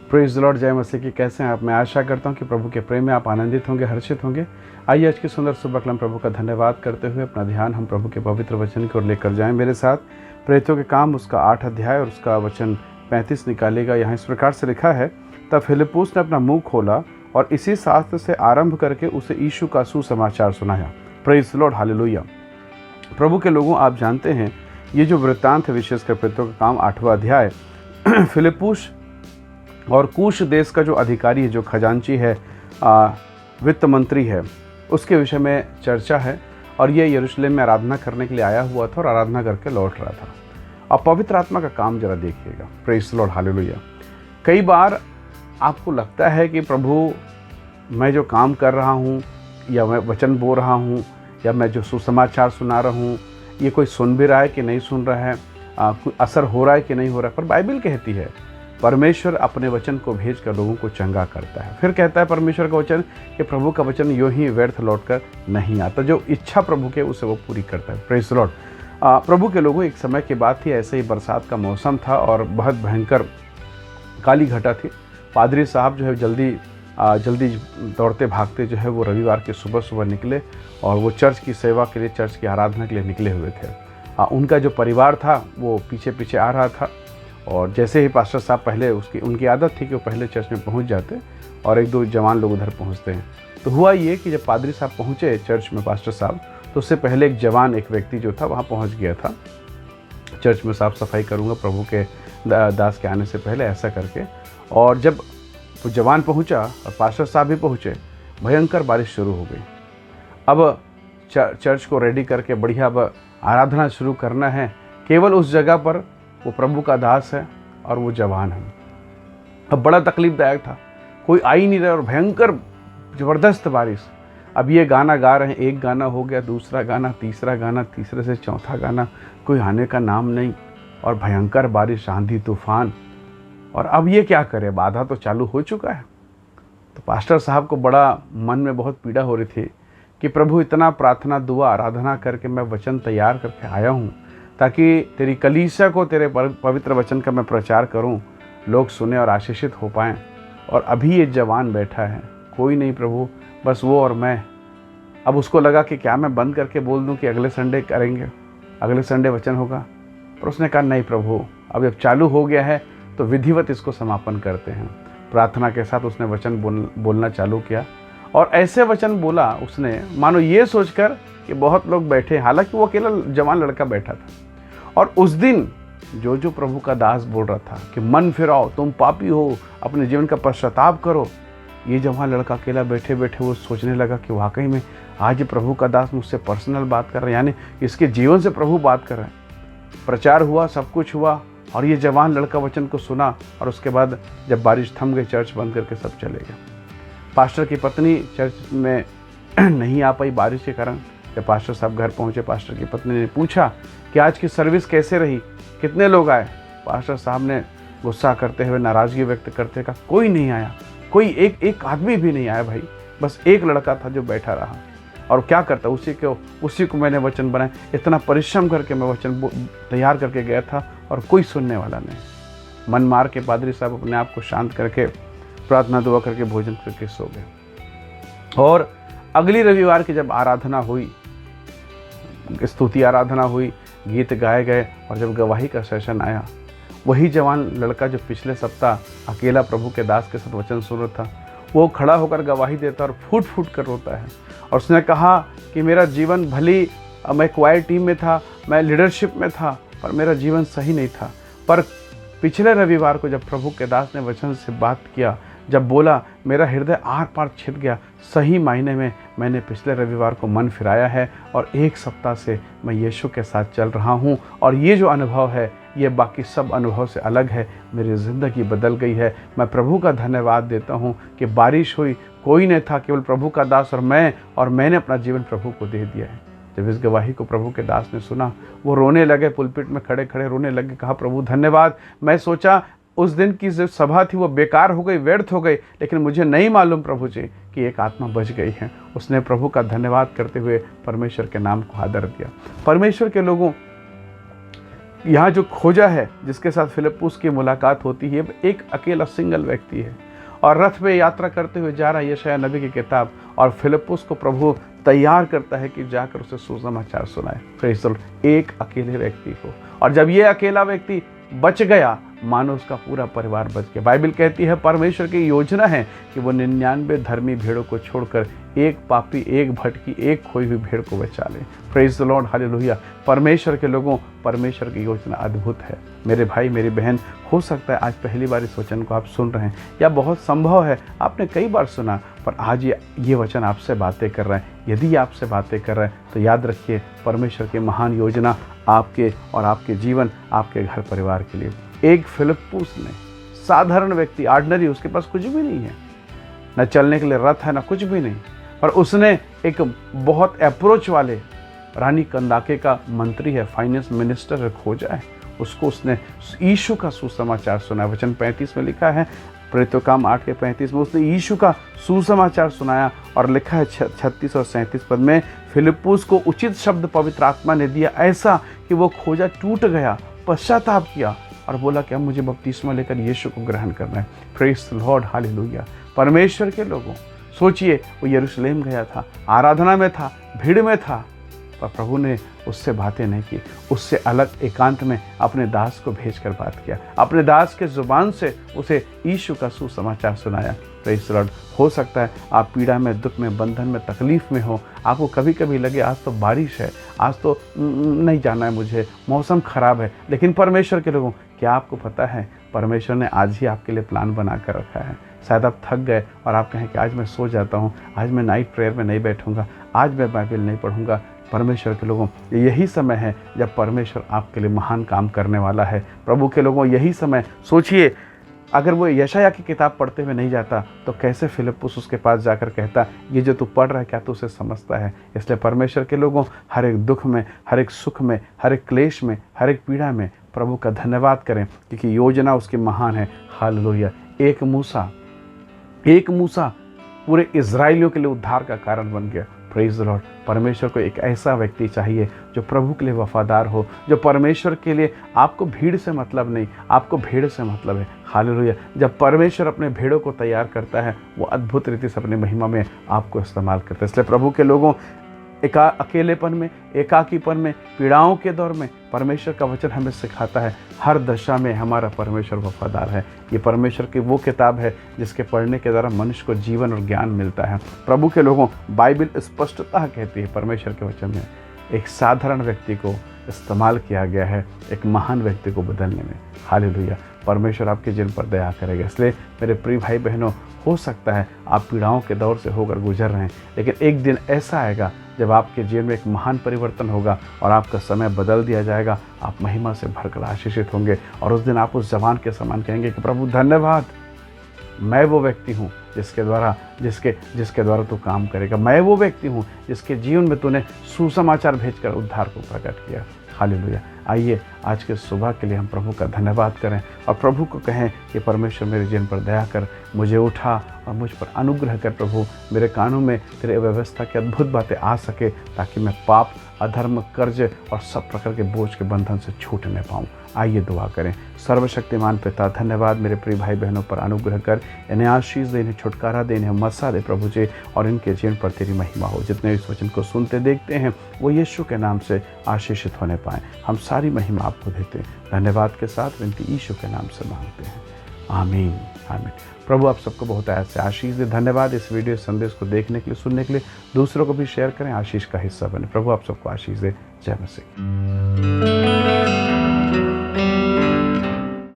Praise the Lord, जय मसीह की। कैसे हैं आप? मैं आशा करता हूं कि प्रभु के प्रेम में आप आनंदित होंगे, हर्षित होंगे। आइए आज की सुंदर सुबह कलम प्रभु का धन्यवाद करते हुए अपना ध्यान हम प्रभु के पवित्र वचन की ओर लेकर जाएं। मेरे साथ प्रेरितों के काम उसका 8 अध्याय और उसका वचन 35 निकालेगा। यहाँ इस प्रकार से लिखा है, तब फिलिप्पुस ने अपना मुंह खोला और इसी शास्त्र से आरंभ करके उसे यीशु का सुसमाचार सुनाया। Praise the lord, hallelujah. प्रभु के लोगों, आप जानते हैं ये जो वृत्तांत है, विशेषकर प्रेरितों का काम 8वां अध्याय, फिलिप्पुस और कूश देश का जो अधिकारी है, जो खजांची है, वित्त मंत्री है, उसके विषय में चर्चा है। और ये यरूशलेम में आराधना करने के लिए आया हुआ था और आराधना करके लौट रहा था। अब पवित्र आत्मा का काम जरा देखिएगा। Praise the lord, hallelujah. कई बार आपको लगता है कि प्रभु, मैं जो काम कर रहा हूँ या मैं वचन बोल रहा हूँ या मैं जो सुसमाचार सुना रहा हूँ, ये कोई सुन भी रहा है कि नहीं सुन रहा है, कोई असर हो रहा है कि नहीं हो रहा है। पर बाइबल कहती है परमेश्वर अपने वचन को भेजकर लोगों को चंगा करता है। फिर कहता है परमेश्वर का वचन कि प्रभु का वचन यूं ही व्यर्थ लौटकर नहीं आता, जो इच्छा प्रभु के उसे वो पूरी करता है। Praise the Lord. प्रभु के लोगों, एक समय की बात थी, ऐसे ही बरसात का मौसम था और बहुत भयंकर काली घटा थी। पादरी साहब जो है जल्दी दौड़ते भागते जो है वो रविवार के सुबह निकले और वो चर्च की सेवा के लिए, चर्च की आराधना के लिए निकले हुए थे। उनका जो परिवार था वो पीछे पीछे आ रहा था और जैसे ही पास्टर साहब पहले, उनकी आदत थी कि वो पहले चर्च में पहुंच जाते और एक दो जवान लोग उधर पहुंचते हैं। तो हुआ ये कि जब पादरी साहब पहुंचे चर्च में, पास्टर साहब, तो उससे पहले एक जवान, एक व्यक्ति जो था वहाँ पहुँच गया था। चर्च में साफ़ सफाई करूँगा प्रभु के दास के आने से पहले, ऐसा करके। और जब वो जवान पहुँचा और पास्टर साहब भी पहुँचे, भयंकर बारिश शुरू हो गई। अब चर्च को रेडी करके बढ़िया अब आराधना शुरू करना है। केवल उस जगह पर वो प्रभु का दास है और वो जवान है। अब बड़ा तकलीफदायक था, कोई आ ही नहीं रहा और भयंकर ज़बरदस्त बारिश। अब ये गाना गा रहे हैं, एक गाना हो गया, दूसरा गाना, तीसरा गाना, तीसरे से चौथा गाना, कोई आने का नाम नहीं और भयंकर बारिश, आंधी तूफान। और अब ये क्या करे, बाधा तो चालू हो चुका है। तो पास्टर साहब को बड़ा मन में बहुत पीड़ा हो रही थी कि प्रभु, इतना प्रार्थना, दुआ, आराधना करके मैं वचन तैयार करके आया हूँ ताकि तेरी कलीसिया को तेरे पवित्र वचन का मैं प्रचार करूं, लोग सुने और आशीषित हो पाएं। और अभी ये जवान बैठा है, कोई नहीं प्रभु, बस वो और मैं। अब उसको लगा कि क्या मैं बंद करके बोल दूं कि अगले संडे करेंगे, अगले संडे वचन होगा। पर उसने कहा, नहीं प्रभु, अब जब चालू हो गया है तो विधिवत इसको समापन करते हैं। प्रार्थना के साथ उसने वचन बोलना चालू किया और ऐसे वचन बोला उसने, मानो ये सोचकर कि बहुत लोग बैठे, हालांकि वो अकेला जवान लड़का बैठा था। और उस दिन जो प्रभु का दास बोल रहा था कि मन फिराओ, तुम पापी हो, अपने जीवन का पश्चाताप करो, ये जवान लड़का अकेला बैठे बैठे वो सोचने लगा कि वाकई में आज प्रभु का दास मुझसे पर्सनल बात कर रहा है, यानी इसके जीवन से प्रभु बात कर रहे हैं। प्रचार हुआ, सब कुछ हुआ और ये जवान लड़का वचन को सुना। और उसके बाद जब बारिश थम गई, चर्च बंद करके सब चले गए। पास्टर की पत्नी चर्च में नहीं आ पाई बारिश के कारण। जब पास्टर साहब घर पहुंचे, पास्टर की पत्नी ने पूछा कि आज की सर्विस कैसे रही, कितने लोग आए। पास्टर साहब ने गुस्सा करते हुए, नाराज़गी व्यक्त करते कहा, कोई नहीं आया, कोई एक आदमी भी नहीं आया भाई, बस एक लड़का था जो बैठा रहा। और क्या करता, उसी को मैंने वचन बनाया, इतना परिश्रम करके मैं वचन तैयार करके गया था और कोई सुनने वाला नहीं। मन मार के पादरी साहब अपने आप को शांत करके प्रार्थना दुआ करके भोजन करके सो गए। और अगली रविवार की जब आराधना हुई, स्तुति आराधना हुई, गीत गाए गए और जब गवाही का सेशन आया, वही जवान लड़का जो पिछले सप्ताह अकेला प्रभु के दास के साथ वचन सुन रहा था, वो खड़ा होकर गवाही देता और फूट फूट कर रोता है। और उसने कहा कि मेरा जीवन, भली मैं क्वायर टीम में था, मैं लीडरशिप में था, पर मेरा जीवन सही नहीं था। पर पिछले रविवार को जब प्रभु के दास ने वचन से बात किया, जब बोला, मेरा हृदय आर पार छिप गया। सही मायने में मैंने पिछले रविवार को मन फिराया है और एक सप्ताह से मैं यीशु के साथ चल रहा हूँ और ये जो अनुभव है, ये बाकी सब अनुभव से अलग है। मेरी ज़िंदगी बदल गई है। मैं प्रभु का धन्यवाद देता हूँ कि बारिश हुई, कोई नहीं था, केवल प्रभु का दास और मैंने अपना जीवन प्रभु को दे दिया है। जब इस गवाही को प्रभु के दास ने सुना, वो रोने लगे, पुलपिट में खड़े खड़े रोने लगे। कहा, प्रभु धन्यवाद, मैं सोचा उस दिन की जो सभा थी वो बेकार हो गई, व्यर्थ हो गई, लेकिन मुझे नहीं मालूम प्रभु जी कि एक आत्मा बच गई है। उसने प्रभु का धन्यवाद करते हुए परमेश्वर के नाम को आदर दिया। परमेश्वर के लोगों, यहाँ जो खोजा है, जिसके साथ फिलिप्पुस की मुलाकात होती है, एक अकेला सिंगल व्यक्ति है और रथ पे यात्रा करते हुए जा रहा है यशायाह नबी की किताब, और फिलिप्पुस को प्रभु तैयार करता है कि जाकर उसे सुसमाचार सुनाए। Praise the Lord. एक अकेले व्यक्ति को, और जब ये अकेला व्यक्ति बच गया, मानो उसका पूरा परिवार बच गया। बाइबल कहती है परमेश्वर की योजना है कि वो 99 धर्मी भेड़ों को छोड़कर एक पापी, एक भटकी, एक खोई हुई भेड़ को बचा ले। Praise the lord, hallelujah. परमेश्वर के लोगों, परमेश्वर की योजना अद्भुत है। मेरे भाई, मेरी बहन, हो सकता है आज पहली बार इस वचन को आप सुन रहे हैं, या बहुत संभव है आपने कई बार सुना, पर आज ये वचन आपसे बातें कर रहा है। यदि आपसे बातें कर रहा है तो याद रखिए, परमेश्वर की महान योजना आपके और आपके जीवन, आपके घर परिवार के लिए। एक फिलिप्पुस ने, साधारण व्यक्ति, ऑर्डिनरी, उसके पास कुछ भी नहीं है, न चलने के लिए रथ है, न कुछ भी नहीं, पर उसने एक बहुत अप्रोच वाले रानी कंदाके का मंत्री है, फाइनेंस मिनिस्टर है, खोजा है, उसको उसने यीशु का सुसमाचार सुनाया। वचन 35 में लिखा है, प्रेरितों काम 8:35 में उसने यीशु का सुसमाचार सुनाया, और लिखा है 36 और 37 पद में, फिलिप्पुस को उचित शब्द पवित्र आत्मा ने दिया, ऐसा कि वो खोजा टूट गया, पश्चाताप किया और बोला कि अब मुझे बपतिस्मा लेकर यीशु को ग्रहण करना है। Praise the lord, hallelujah. परमेश्वर के लोगों, सोचिए, वो यरूशलेम गया था, आराधना में था, भीड़ में था, पर प्रभु ने उससे बातें नहीं की, उससे अलग एकांत में अपने दास को भेजकर बात किया, अपने दास के ज़ुबान से उसे यीशु का सुसमाचार सुनाया। Praise the Lord. हो सकता है आप पीड़ा में, दुख में, बंधन में, तकलीफ़ में हो, आपको कभी कभी लगे आज तो बारिश है, आज तो नहीं जाना है मुझे, मौसम ख़राब है, लेकिन परमेश्वर के लोगों, क्या आपको पता है परमेश्वर ने आज ही आपके लिए प्लान बना कर रखा है। शायद आप थक गए और आप कहें कि आज मैं सो जाता हूँ, आज मैं नाइट प्रेयर में नहीं बैठूँगा, आज मैं बाइबल नहीं पढ़ूँगा। परमेश्वर के लोगों, यही समय है जब परमेश्वर आपके लिए महान काम करने वाला है। प्रभु के लोगों, यही समय, सोचिए, अगर वो यशायाह की किताब पढ़ते हुए नहीं जाता तो कैसे फिलिप्पुस उसके पास जाकर कहता, ये जो तू पढ़ रहा है क्या तू उसे समझता है। इसलिए परमेश्वर के लोगों, हर एक दुख में, हर एक सुख में, हर एक क्लेश में, हर एक पीड़ा में प्रभु का धन्यवाद करें, क्योंकि योजना उसकी महान है। हालेलुया। एक मूसा पूरे इज़राइलियों के लिए उद्धार का कारण बन गया। Praise the Lord. परमेश्वर को एक ऐसा व्यक्ति चाहिए जो प्रभु के लिए वफादार हो, जो परमेश्वर के लिए, आपको भीड़ से मतलब नहीं, आपको भेड़ से मतलब है। हालेलुया। जब परमेश्वर अपने भेड़ों को तैयार करता है, वो अद्भुत रीति से अपनी महिमा में आपको इस्तेमाल करता है। इसलिए प्रभु के लोगों, अकेलेपन में, एकाकीपन में, पीड़ाओं के दौर में परमेश्वर का वचन हमें सिखाता है, हर दशा में हमारा परमेश्वर वफादार है। ये परमेश्वर की वो किताब है जिसके पढ़ने के द्वारा मनुष्य को जीवन और ज्ञान मिलता है। प्रभु के लोगों, बाइबल स्पष्टता कहती है परमेश्वर के वचन में एक साधारण व्यक्ति को इस्तेमाल किया गया है एक महान व्यक्ति को बदलने में। हालेलुया। परमेश्वर आपके जीवन पर दया करेगा। इसलिए मेरे प्रिय भाई बहनों, हो सकता है आप पीड़ाओं के दौर से होकर गुजर रहे हैं, लेकिन एक दिन ऐसा आएगा जब आपके जीवन में एक महान परिवर्तन होगा और आपका समय बदल दिया जाएगा। आप महिमा से भरकर आशीषित होंगे और उस दिन आप उस जवान के समान कहेंगे कि प्रभु धन्यवाद, मैं वो व्यक्ति हूँ जिसके द्वारा तू काम करेगा। मैं वो व्यक्ति हूँ जिसके जीवन में तूने सुसमाचार भेजकर उद्धार को प्रकट किया। हालेलुया। आइए आज के सुबह के लिए हम प्रभु का धन्यवाद करें और प्रभु को कहें कि परमेश्वर मेरे जीवन पर दया कर, मुझे उठा और मुझ पर अनुग्रह कर। प्रभु, मेरे कानों में तेरे व्यवस्था की अद्भुत बातें आ सके ताकि मैं पाप, अधर्म, कर्ज और सब प्रकार के बोझ के बंधन से छूट न पाऊँ। आइए दुआ करें। सर्वशक्तिमान पिता, धन्यवाद मेरे प्रिय भाई बहनों पर अनुग्रह कर, इन्हें आशीष दे, इन्हें छुटकारा दे, इन्हें मसा दे प्रभु जी, और इनके जीवन पर तेरी महिमा हो। जितने इस वचन को सुनते देखते हैं वो यीशु के नाम से आशीषित होने पाएँ। हम सारी महिमा आपको देते हैं। धन्यवाद के साथ विनती यीशु के नाम से मांगते हैं। आमीन, आमीन। प्रभु आप सबको बहुत ऐसे आशीष दे। धन्यवाद इस वीडियो संदेश को देखने के लिए, सुनने के लिए। दूसरों को भी शेयर करें, आशीष का हिस्सा बने। प्रभु आप सबको आशीष दे। जय मसीह।